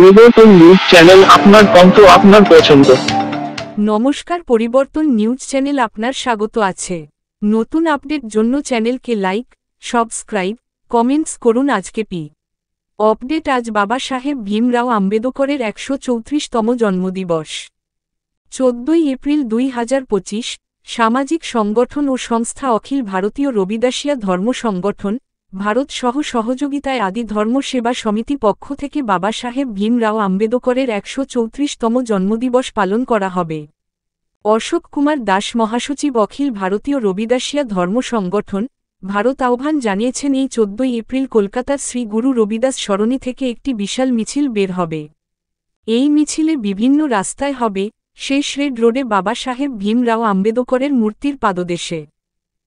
পরিবর্তন news channel, আপনার কণ্ঠ, আপনার পছন্দ। নমস্কার, পরিবর্তন নিউজ চ্যানেল আপনার স্বাগত আছে। নতুন আপডেট জন্য চ্যানেলকে লাইক, সাবস্ক্রাইব, কমেন্টস করুন। আজকে আপডেট। আজ বাবা সাহেব ভীমরাও আম্বেদকরের 134তম জন্মদিবস। 14 এপ্রিল 2025। সামাজিক সংগঠন ও সংস্থা অখিল ভারতীয় রবিদাসিয়া ধর্ম সংগঠন, ভারত সহ সহযোগিতায় আদি ধর্ম সেবা সমিতি পক্ষ থেকে বাবা সাহেব ভীমরাও আম্বেদকরের 134তম জন্মদিবস পালন করা হবে। অশোক কুমার দাস, মহাসচিব, অখিল ভারতীয় রবিদাসিয়া ধর্ম সংগঠন, ভারত আহ্বান জানিয়েছেন। এই 14 এপ্রিল কলকাতার শ্রী গুরু রবিদাস সরণি থেকে একটি বিশাল মিছিল বের হবে। এই মিছিলে বিভিন্ন রাস্তায় হবে শেষ রেড রোডে বাবা সাহেব ভীমরাও আম্বেদকরের মূর্তির পাদদেশে।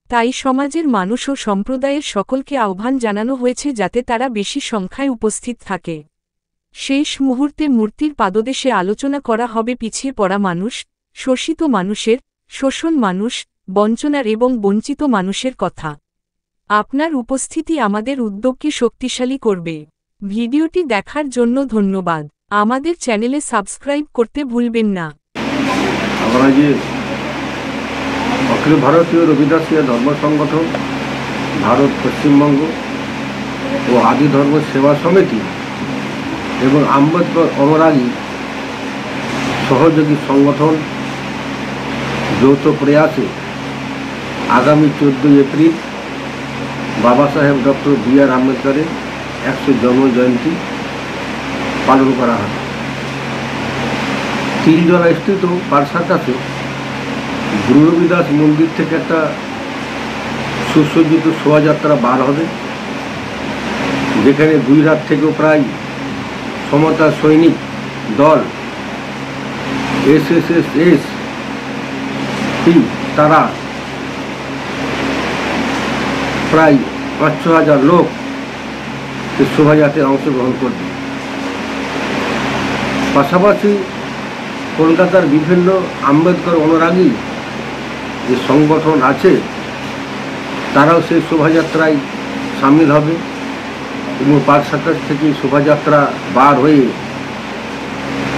তাই সমাজের মানুষ ও সম্প্রদায়ের সকলকে আহ্বান জানানো হয়েছে যাতে তারা বেশি সংখ্যায় উপস্থিত থাকে। শেষ মুহূর্তে মূর্তির পাদদেশে আলোচনা করা হবে পিছিয়ে পড়া মানুষ, শোষিত মানুষের, শোষণ মানুষ, বঞ্চনার এবং বঞ্চিত মানুষের কথা। আপনার উপস্থিতি আমাদের উদ্যোগকে শক্তিশালী করবে। ভিডিওটি দেখার জন্য ধন্যবাদ। আমাদের চ্যানেলে সাবস্ক্রাইব করতে ভুলবেন না। আমরা যে অখিল ভারতীয় রবিদাসিয়া ধর্ম সংগঠন, ভারত পশ্চিমবঙ্গ ও আদি ধর্ম সেবা সমিতি এবং আম্বেদকর অনুরাগী সহযোগী সংগঠন যৌথ প্রয়াসে আগামী 14 এপ্রিল বাবা সাহেব ডক্টর বি.আর. আম্বেদকরের 100 জন্মজয়ন্তী পালন করা হয়। তিলজলা স্থিত পারসাকাছে গুরু রবিদাস মন্দির থেকে একটা সুসজ্জিত শোভাযাত্রা বার হবে, যেখানে গুজরাট থেকেও প্রায় সমতা সৈনিক দল SSS তারা প্রায় 5,000 লোক এই শোভাযাত্রায় অংশগ্রহণ করবে। পাশাপাশি কলকাতার বিভিন্ন আম্বেদকর অনুরাগী যে সংগঠন আছে তারাও সেই শোভাযাত্রায় সামিল হবে এবং পারসাকাছ থেকে শোভাযাত্রা বার হয়ে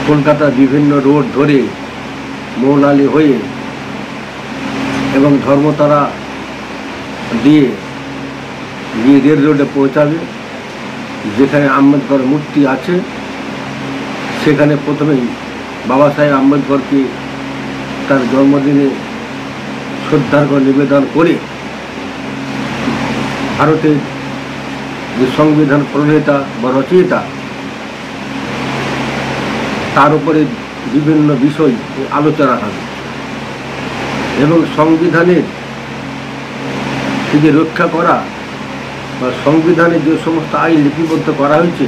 কলকাতার বিভিন্ন রোড ধরে মৌলালি হয়ে এবং ধর্মতলা দিয়ে গিয়ে রেল রোডে পৌঁছাবে, যেখানে আম্বেদকর মূর্তি আছে। সেখানে প্রথমেই বাবা সাহেব আম্বেদকরকে তার জন্মদিনে শ্রদ্ধার্ঘ নিবেদন করে ভারতের যে সংবিধান প্রণেতা বা রচয়িতা তার উপরে বিভিন্ন বিষয় আলোচনা হবে এবং সংবিধানের থেকে রক্ষা করা বা সংবিধানে যে সমস্ত আইন লিপিবদ্ধ করা হয়েছে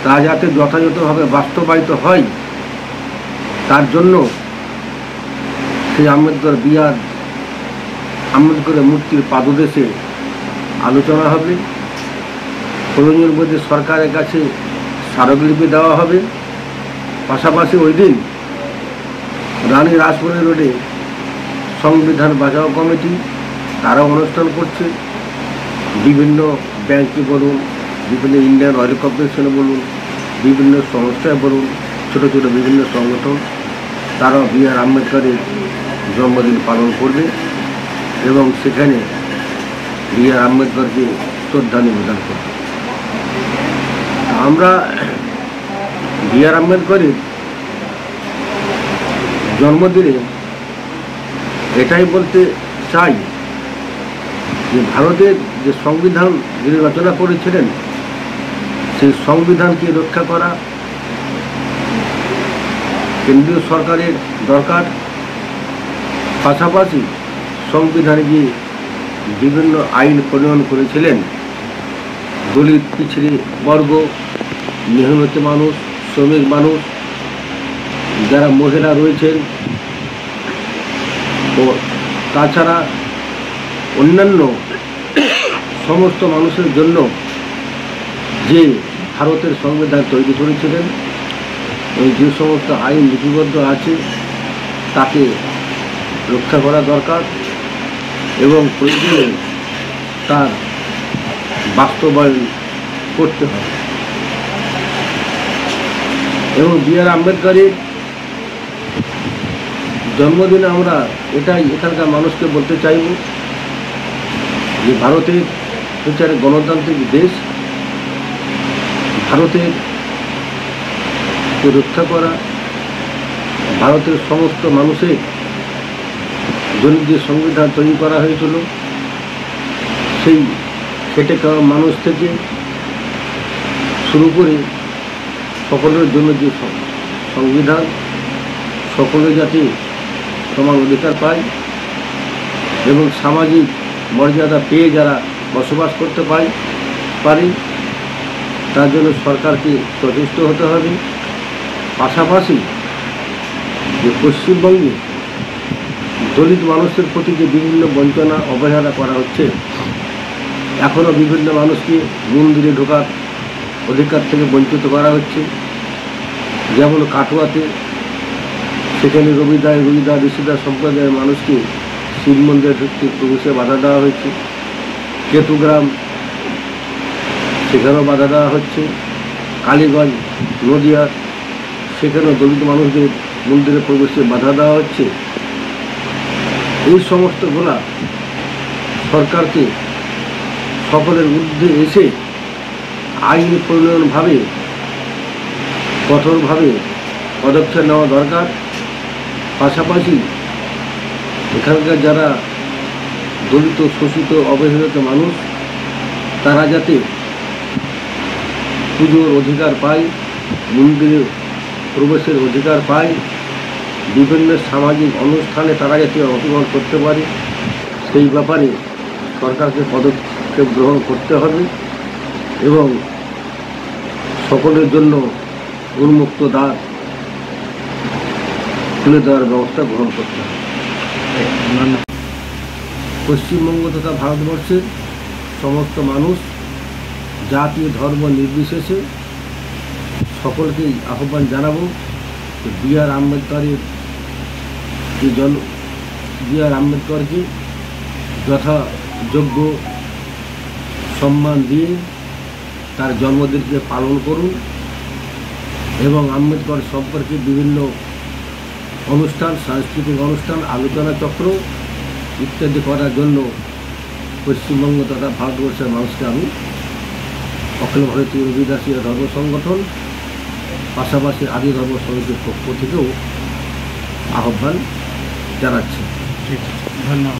তা যাতে যথাযথভাবে বাস্তবায়িত হয় তার জন্য সেই আম্বেদকরের মূর্তির পাদদেশে আলোচনা হবে। প্রয়োজন বোধে সরকারের কাছে স্মারকলিপি দেওয়া হবে। পাশাপাশি ওই দিন রানী রাসমণি রোডে সংবিধান বাঁচাও কমিটি তারাও অনুষ্ঠান করছে। বিভিন্ন ব্যাংকে বলুন, বিভিন্ন ইন্ডিয়ান অয়েল কর্পোরেশনে বলুন, বিভিন্ন সংস্থায় বলুন, ছোট ছোট বিভিন্ন সংগঠন তারাও বি.আর. আম্বেদকরের জন্মদিন পালন করবে এবং সেখানে বি.আর. আম্বেদকরকে শ্রদ্ধা নিবেদন করবে। আমরা বি.আর. আম্বেদকরের জন্মদিনে এটাই বলতে চাই যে ভারতের যে সংবিধান যিনি রচনা করেছিলেন সেই সংবিধানকে রক্ষা করা কেন্দ্রীয় সরকারের দরকার। পাশাপাশি সংবিধানে যে বিভিন্ন আইন প্রণয়ন করেছিলেন দলিত, পিছড়ে বর্গ, মেহনতি মানুষ, শ্রমিক মানুষ, যারা মহিলা রয়েছেন ও তাছাড়া অন্যান্য সমস্ত মানুষের জন্য যে ভারতের সংবিধান তৈরি করেছিলেন ওই যে সমস্ত আইন লিপিবদ্ধ আছে তাকে রক্ষা করা দরকার এবং প্রয়োজনে তার বাস্তবায়ন করতে হবে। এবং B.R. আম্বেদকরের জন্মদিনে আমরা এটাই এখানকার মানুষকে বলতে চাইব যে ভারতের হচ্ছে এক গণতান্ত্রিক দেশ। ভারতের রক্ষা করা, ভারতের সমস্ত মানুষের জন্য যে সংবিধান তৈরি করা হয়েছিল, সেই খেটে খাওয়া মানুষ থেকে শুরু করে সকলের জন্য যে সংবিধান, সকলে যাতে সমান অধিকার পায় এবং সামাজিক মর্যাদা পেয়ে যারা বসবাস করতে পারে, তার জন্য সরকারকে সচেষ্ট হতে হবে। পাশাপাশি যে পশ্চিমবঙ্গে দলিত মানুষের প্রতি যে বিভিন্ন বঞ্চনা অবহেলা করা হচ্ছে, এখনও বিভিন্ন মানুষকে মন্দিরে ঢোকার অধিকার থেকে বঞ্চিত করা হচ্ছে। যেমন কাটোয়াতে সেখানে রবিদা ঋষিদা সম্প্রদায়ের মানুষকে শিব মন্দিরে ঢুকতে প্রবেশে বাধা দেওয়া হয়েছে। কেতুগ্রাম সেখানেও বাধা দেওয়া হচ্ছে। কালীগঞ্জ নদিয়ার সেখানেও দলিত মানুষদের মন্দিরে প্রবেশে বাধা দেওয়া হচ্ছে। এই সমস্তগুলা সরকারকে সকলের ঊর্ধ্বে এসে আইন প্রণয়নভাবে কঠোরভাবে পদক্ষেপ নেওয়া দরকার। পাশাপাশি এখানকার যারা দলিত শোষিত অবহেলিত মানুষ, তারা যাতে পুজোর অধিকার পায়, মন্দিরে প্রবেশের অধিকার পায়, বিভিন্ন সামাজিক অনুষ্ঠানে তারা যাতে অংশগ্রহণ করতে পারে, সেই ব্যাপারে সরকারকে পদক্ষেপ গ্রহণ করতে হবে এবং সকলের জন্য উন্মুক্ত দ্বার খুলে দেওয়ার ব্যবস্থা গ্রহণ করতে হবে। পশ্চিমবঙ্গ তথা ভারতবর্ষের সমস্ত মানুষ জাতি ধর্ম নির্বিশেষে সকলকেই আহ্বান জানাবো যে B.R. আম্বেদকরের B.R. আম্বেদকরকে যথাযোগ্য সম্মান দিয়ে তার জন্মদিনকে পালন করুন এবং আম্বেদকর সম্পর্কে বিভিন্ন অনুষ্ঠান, সাংস্কৃতিক অনুষ্ঠান, আলোচনা চক্র ইত্যাদি করার জন্য পশ্চিমবঙ্গ তথা ভারতবর্ষের মানুষকে আমি অখিল ভারতীয় রবিদাসী ধর্ম সংগঠন পাশাপাশি আদি ধর্ম সমিতির পক্ষ থেকেও আহ্বান জানাচ্ছি। ঠিক আছে, ধন্যবাদ।